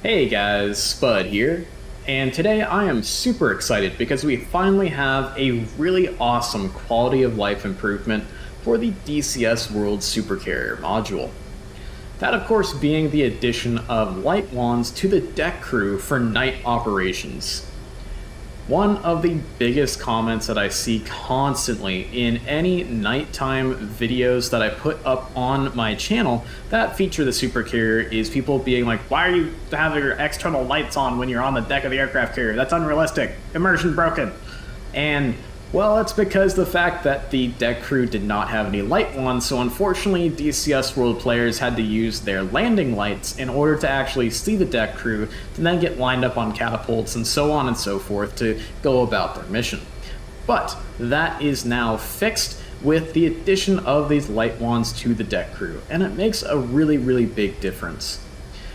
Hey guys, Spud here, and today I am super excited because we finally have a really awesome quality of life improvement for the DCS World Supercarrier module. That of course being the addition of light wands to the deck crew for night operations. One of the biggest comments that I see constantly in any nighttime videos that I put up on my channel that feature the supercarrier is people being like, why are you having your external lights on when you're on the deck of the aircraft carrier? That's unrealistic. Immersion broken. And well, it's because the fact that the deck crew did not have any light wands, so unfortunately DCS World players had to use their landing lights in order to actually see the deck crew, to then get lined up on catapults and so on and so forth to go about their mission. But that is now fixed with the addition of these light wands to the deck crew, and it makes a really big difference.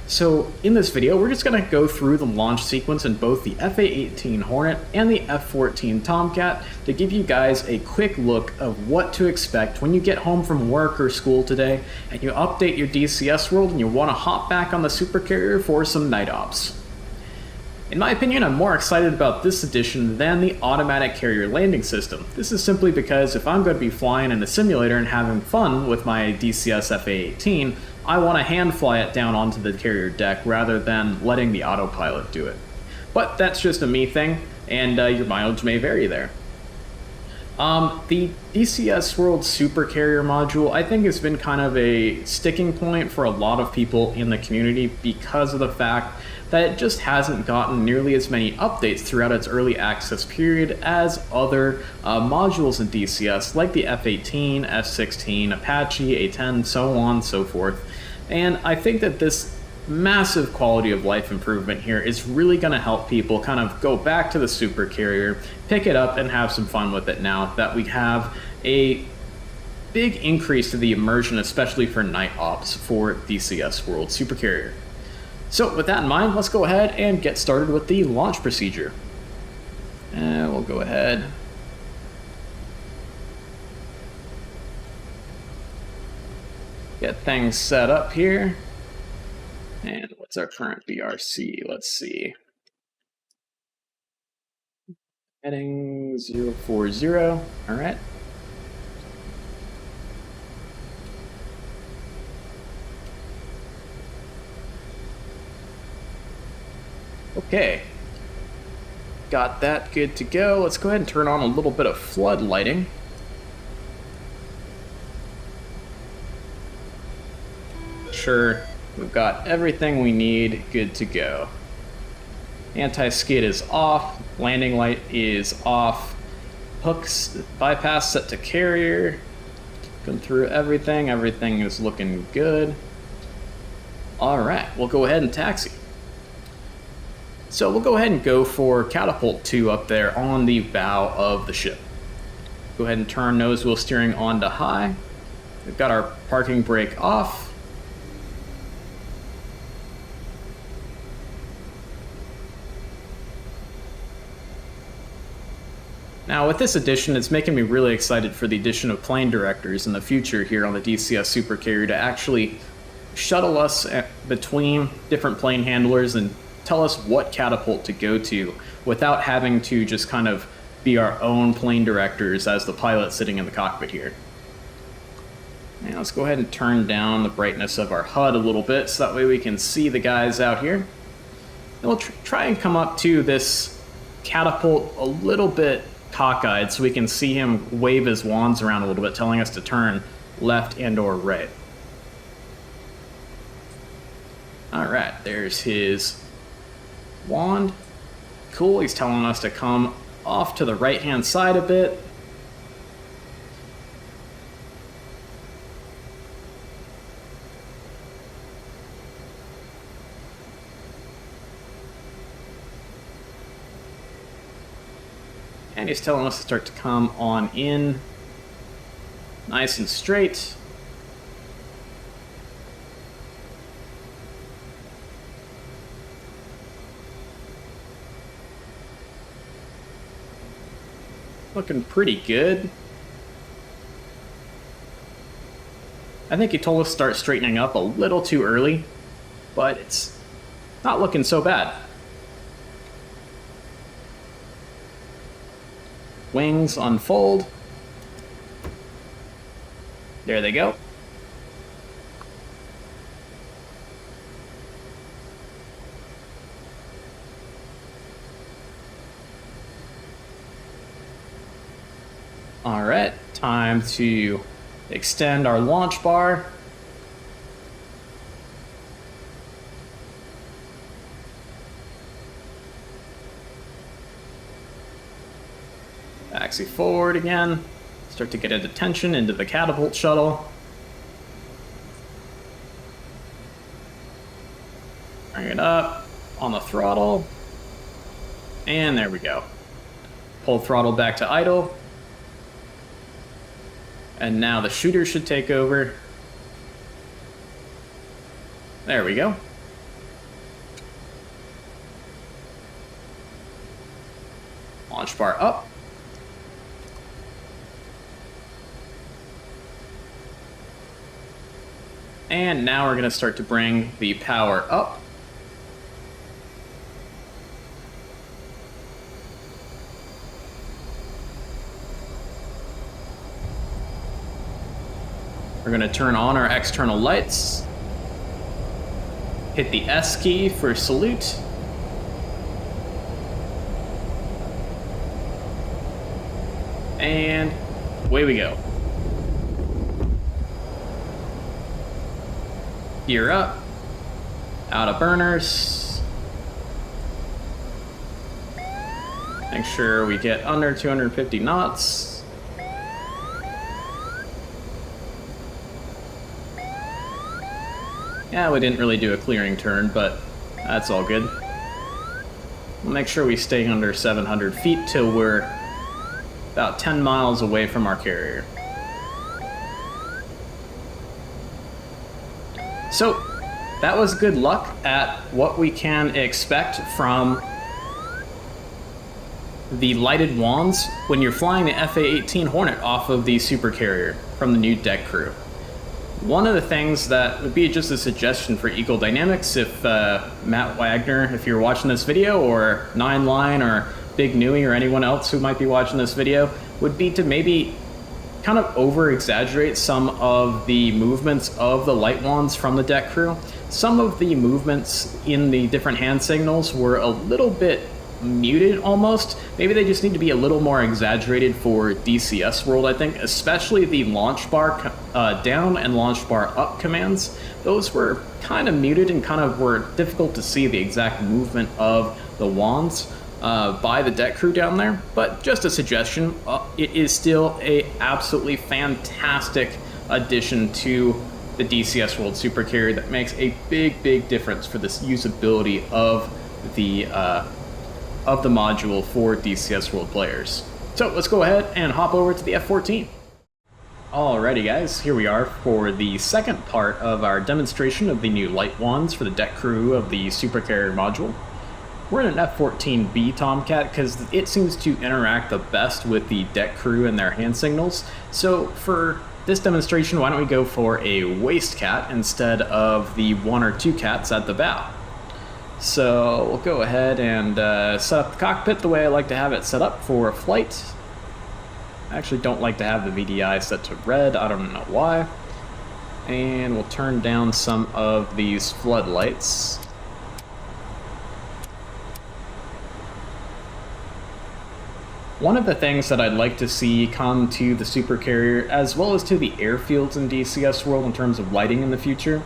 So in this video, we're just going to go through the launch sequence in both the FA-18 Hornet and the F-14 Tomcat to give you guys a quick look of what to expect when you get home from work or school today and you update your DCS world and you want to hop back on the supercarrier for some night ops. In my opinion, I'm more excited about this addition than the automatic carrier landing system. This is simply because if I'm going to be flying in a simulator and having fun with my DCS FA-18, I want to hand fly it down onto the carrier deck rather than letting the autopilot do it. But that's just a me thing, and your mileage may vary there. The DCS World Supercarrier module, I think, has been kind of a sticking point for a lot of people in the community because of the fact that it just hasn't gotten nearly as many updates throughout its early access period as other modules in DCS, like the F-18, F-16, Apache, A-10, so on and so forth. And I think that this massive quality of life improvement here is really going to help people kind of go back to the supercarrier, pick it up, and have some fun with it now that we have a big increase to the immersion, especially for night ops for DCS World Supercarrier. So with that in mind, let's go ahead and get started with the launch procedure. And we'll go ahead. Get things set up here. And what's our current BRC? Let's see. Heading 040. All right. Okay. Got that good to go. Let's go ahead and turn on a little bit of flood lighting. Sure. We've got everything we need good to go. Anti-skid is off, landing light is off, hooks bypass set to carrier. Going through everything is looking good. Alright, we'll go ahead and taxi. So we'll go ahead and go for catapult 2 up there on the bow of the ship. Go ahead and turn nose wheel steering on to high. We've got our parking brake off. Now with this addition, it's making me really excited for the addition of plane directors in the future here on the DCS Supercarrier to actually shuttle us between different plane handlers and tell us what catapult to go to without having to just kind of be our own plane directors as the pilot sitting in the cockpit here. Now let's go ahead and turn down the brightness of our HUD a little bit so that way we can see the guys out here. And we'll try and come up to this catapult a little bit cockeyed so we can see him wave his wands around a little bit, telling us to turn left and or right. Alright, there's his wand. Cool, he's telling us to come off to the right hand side a bit. And he's telling us to start to come on in nice and straight. Looking pretty good. I think he told us to start straightening up a little too early, but it's Not looking so bad. Wings unfold. There they go. All right, time to extend our launch bar. Axis forward again. Start to get into tension into the catapult shuttle. Bring it up on the throttle. And there we go. Pull throttle back to idle. And now the shooter should take over. There we go. Launch bar up. And now we're going to start to bring the power up. We're going to turn on our external lights. Hit the S key for salute. And away we go. Gear up. Out of burners. Make sure we get under 250 knots. Yeah, we didn't really do a clearing turn, but that's all good. We'll make sure we stay under 700 feet till we're about 10 miles away from our carrier. So, that was good luck at what we can expect from the lighted wands when you're flying the FA-18 Hornet off of the Supercarrier from the new deck crew. One of the things that would be just a suggestion for Eagle Dynamics, if Matt Wagner, if you're watching this video, or Nine Line, or Big Nui, or anyone else who might be watching this video, would be to maybe kind of over-exaggerate some of the movements of the light wands from the deck crew. Some of the movements in the different hand signals were a little bit muted almost. Maybe they just need to be a little more exaggerated for DCS World, I think, especially the launch bar down and launch bar up commands. Those were kind of muted and kind of were difficult to see the exact movement of the wands by the deck crew down there, but just a suggestion. It is still a absolutely fantastic addition to the DCS World Supercarrier that makes a big difference for this usability of the module for DCS World players. So let's go ahead and hop over to the F-14. Alrighty guys, here we are for the second part of our demonstration of the new light wands for the deck crew of the Supercarrier module. We're in an F-14B Tomcat because it seems to interact the best with the deck crew and their hand signals. So for this demonstration, why don't we go for a waist cat instead of the one or two cats at the bow. So we'll go ahead and set up the cockpit the way I like to have it set up for flight. I actually don't like to have the VDI set to red, I don't know why. And we'll turn down some of these floodlights. One of the things that I'd like to see come to the Supercarrier, as well as to the airfields in DCS World in terms of lighting in the future,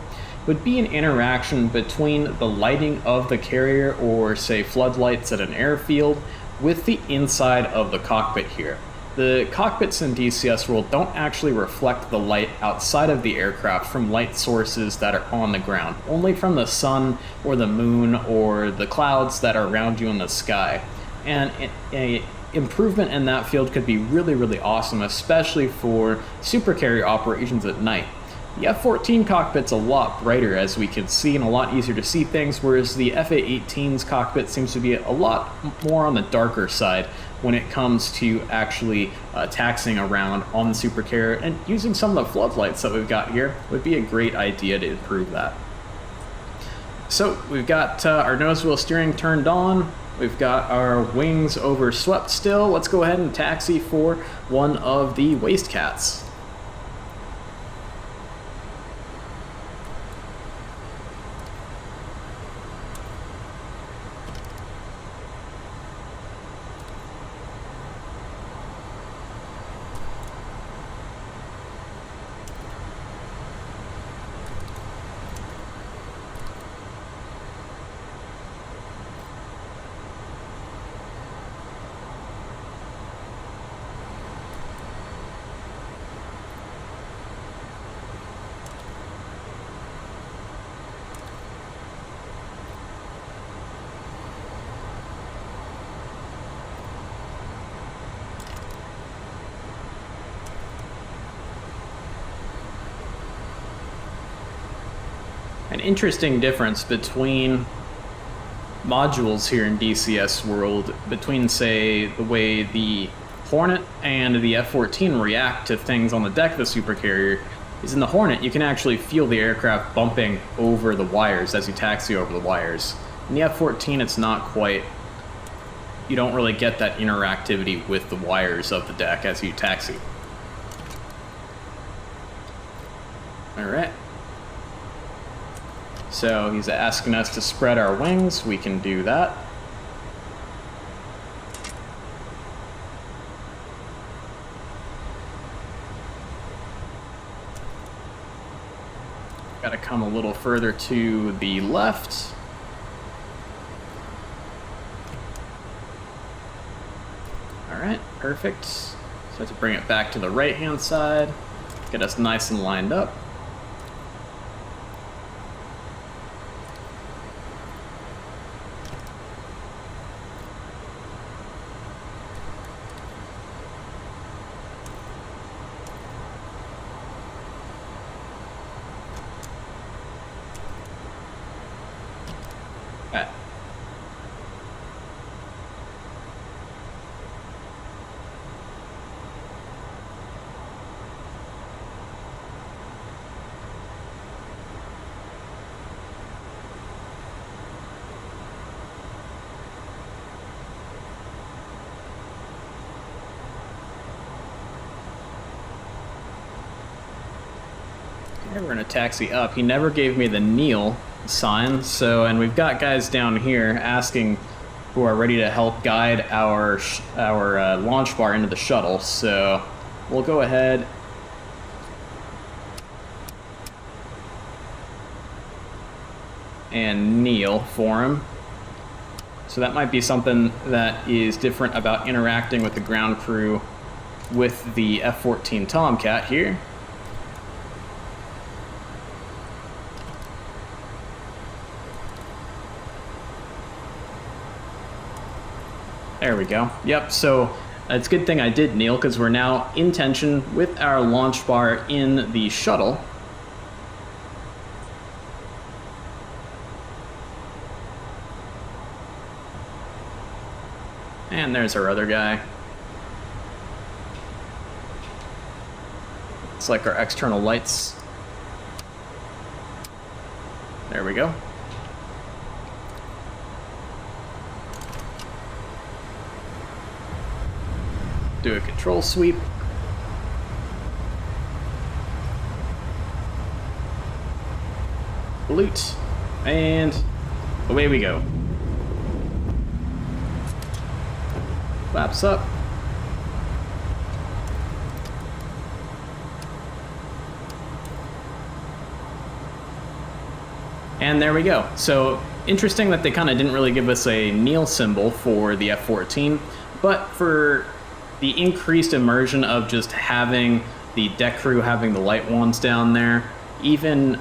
would be an interaction between the lighting of the carrier, or say floodlights at an airfield, with the inside of the cockpit here. The cockpits in DCS World don't actually reflect the light outside of the aircraft from light sources that are on the ground, only from the sun or the moon or the clouds that are around you in the sky. And a improvement in that field could be really awesome, especially for Supercarrier operations at night. The F-14 cockpit's a lot brighter, as we can see, and a lot easier to see things, whereas the FA-18's cockpit seems to be a lot more on the darker side when it comes to actually taxiing around on the Supercarrier, and using some of the floodlights that we've got here would be a great idea to improve that. So we've got our nose wheel steering turned on. We've got our wings over swept still. Let's go ahead and taxi for one of the waste cats. An interesting difference between modules here in DCS World, between, say, the way the Hornet and the F-14 react to things on the deck of the Supercarrier, is in the Hornet you can actually feel the aircraft bumping over the wires as you taxi over the wires. In the F-14 it's not quite, you don't really get that interactivity with the wires of the deck as you taxi. Alright. So he's asking us to spread our wings. We can do that. Got to come a little further to the left. All right, perfect. So I have to bring it back to the right-hand side, get us nice and lined up. Okay. We're going to taxi up. He never gave me the kneel sign, so, and we've got guys down here asking who are ready to help guide our launch bar into the shuttle, so we'll go ahead and kneel for him. So that might be something that is different about interacting with the ground crew with the F-14 Tomcat here. There we go. Yep, so it's a good thing I did kneel, because we're now in tension with our launch bar in the shuttle. And there's our other guy. It's like our external lights. There we go. Do a control sweep. Salute. And away we go. Flaps up. And there we go. So interesting that they kind of didn't really give us a kneel symbol for the F-14, but for the increased immersion of just having the deck crew having the light wands down there, even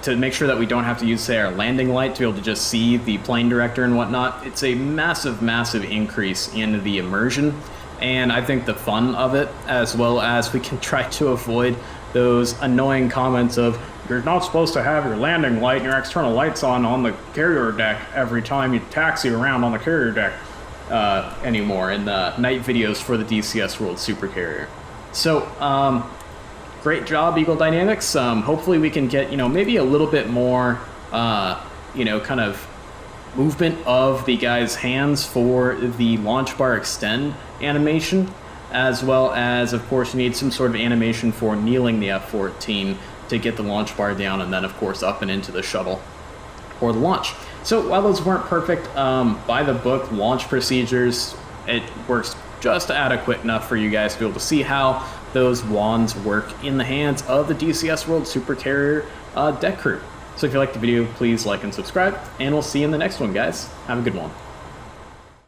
to make sure that we don't have to use, say, our landing light to be able to just see the plane director and whatnot, it's a massive, massive increase in the immersion, and I think the fun of it, as well as we can try to avoid those annoying comments of, you're not supposed to have your landing light and your external lights on the carrier deck every time you taxi around on the carrier deck. Anymore in the night videos for the DCS World Supercarrier. So, great job, Eagle Dynamics. Hopefully we can get, maybe a little bit more kind of movement of the guy's hands for the launch bar extend animation, as well as, of course, you need some sort of animation for kneeling the F-14 to get the launch bar down, and then, of course, up and into the shuttle or the launch. So while those weren't perfect, by the book launch procedures, it works just adequate enough for you guys to be able to see how those wands work in the hands of the DCS World Supercarrier deck crew. So if you liked the video, please like and subscribe, and we'll see you in the next one, guys. Have a good one.